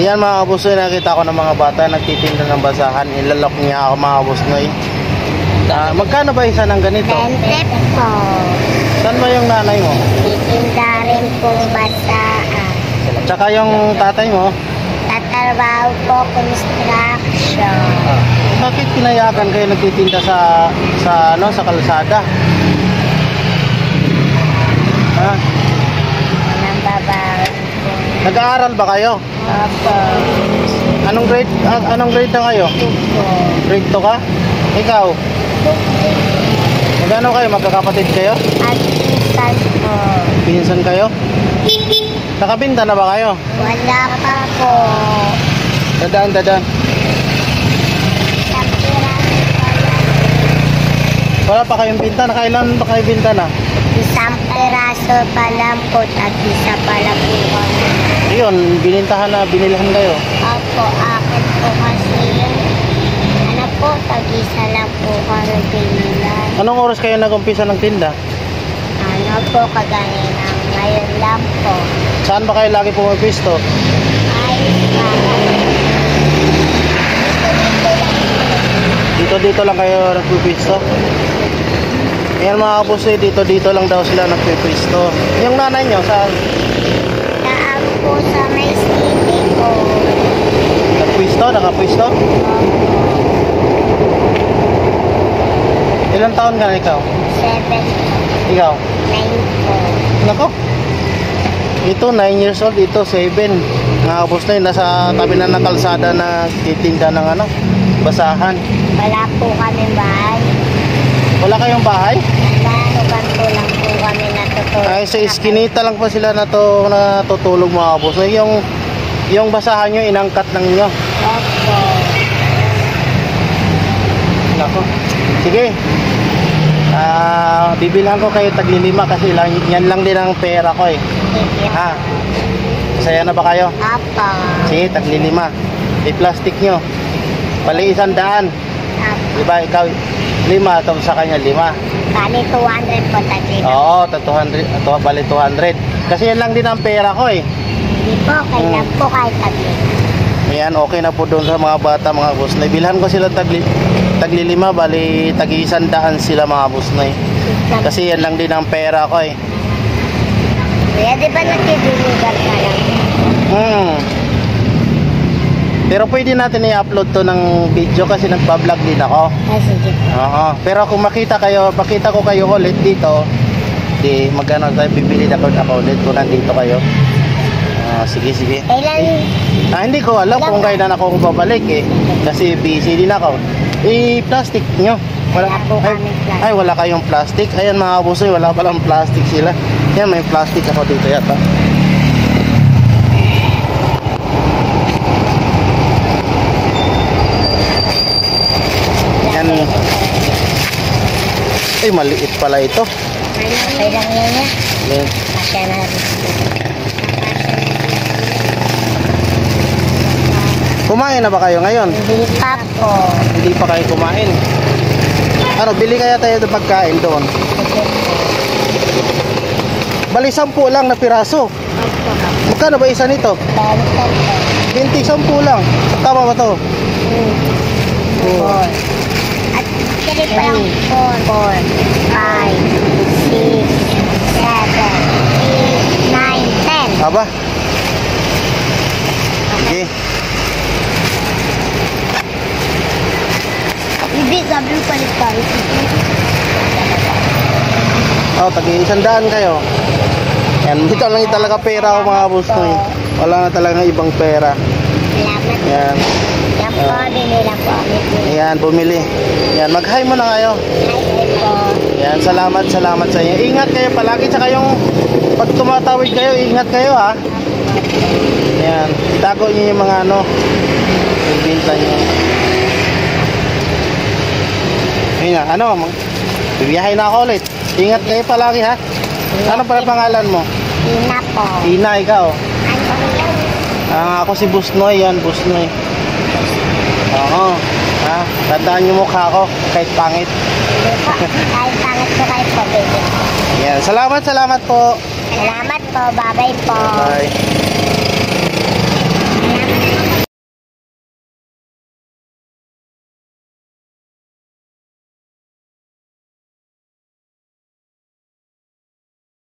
Yan mga kabusnoy, nakita ko ng mga bata nagtitinda ng basahan. Ilalok niya ako mga kabusnoy. Magkano ba isa ng ganito? 20 po. Saan ba yung nanay mo? Titinda rin pong bataan. Tsaka yung tatay mo? Tatrabaho po construction. Bakit pinayagan kayo nagtitinda sa kalsada? Ha? Anong babae po? Nag-aaral ba kayo? Opo. Anong grade na kayo? Opo. Grade 2 ka? Ikaw? Magkano kayo? Magkakapatid kayo? At pinsan po. Pinsan kayo? Nakabinta na ba kayo? Wala pa po. Dadaan. Wala pa kayong binta? Nakailan pa kayo binta na? Isang peraso pa lang po at isa pa lang po kami. Ayun, binilhan kayo. Opo, akin po kasi yun. Ano po, tag-isa lang po kami pinilan. Anong oras kayo nag-umpisa ng tinda? Ano po, kaganina ngayon lang po. Saan ba kayo lagi pumapisto? Ay, Dito lang kayo nagpipisto? Ayan mga kapusoy, dito lang daw sila nagpipisto. Yung nanay nyo, saan? Saan po sa may city po. Nagpisto? Nakapisto? Ilang taon ka na ikaw? 7, Ikaw? 9 po. Nako. Ito 9 years old, ito 7. Mga kapusoy, nasa tabi na ng kalsada na titinda ng basahan. Wala po kami bahay. Wala kayong bahay? Nagkanugan po lang po kami natutulog. Ay, sa iskinita lang po sila natutulog mga kapusoy. Yung basahan nyo, inangkat lang nyo. Opo. Nako. Sige. Bibilhan ko kayo tag-5 kasi yan lang din ang pera ko eh. Sige. Ha? Masaya na ba kayo? Opo. Sige, tag-5. I-plastic nyo. Bali 100. Opo. Diba, ikaw 5, tapos sa kanya 5. Bali 200 po tagli. Oo, 200. Bali 200. Kasi yan lang din ang pera ko eh. Hindi po, kailan po kahit tagli. Ayan, okay na po doon sa mga bata, mga busnoy. Bilhan ko sila tagli 5, bali tagi 100 sila mga busnoy. Kasi yan lang din ang pera ko eh. Kuya, di ba nagtidulugan ka lang? Pero pwede natin i-upload to ng video kasi nagpa-vlog din ako. Ay, sige po. Oo. Pero kung makita ko kayo ulit dito, di magkano tayo bibili na ako ulit kung nandito kayo. Sige. Kailan? Hindi ko alam kung kailan ako babalik eh. Kasi busy din ako. I-plastic nyo. Wala po kami plastic. Ay, wala kayong plastic. Ayan mga kapusoy, wala palang plastic sila. Yan, may plastic ako dito yata. Yan. Ay, maliit pala ito. Okay lang yan niya. Yan. Masya na rin. Kumain na ba kayo ngayon? Hindi pa po. Hindi pa kayo kumain. Bili kaya tayo ng pagkain doon. Bali 10 lang na piraso. Magkano ba isa nito? 20, 10 lang. Tama ba to? At kaya pa lang 4, 5, 6, 7, 8, 9, 10. Aba? Okay. Ibig sabi mo palit-palit. Tagi-100 kayo. Yan, dito lang talaga pera ko mga busnoy. Wala na talaga ibang pera. Salamat. Yan. Yan po, binila po. Yan, bumili. Yan, mag-hi mo na kayo. Hi po. Yan, salamat sa inyo. Ingat kayo palagi, tsaka yung pag tumatawid kayo, ingat kayo ha. Yan, itago niyo yung mga yung binta niyo. Ayun nga, bibiyahin na ako ulit. Ingat kayo palagi ha. Ano pala pangalan mo? Ina po. Ina, ikaw. Ano yan? Ako si Busnoy, yan, Busnoy. Oo. Tandaan yung mukha ko, kahit pangit. Hindi po. Kahit pangit po kahit po, baby. Yan, salamat po. Salamat po. Bye-bye po. Bye.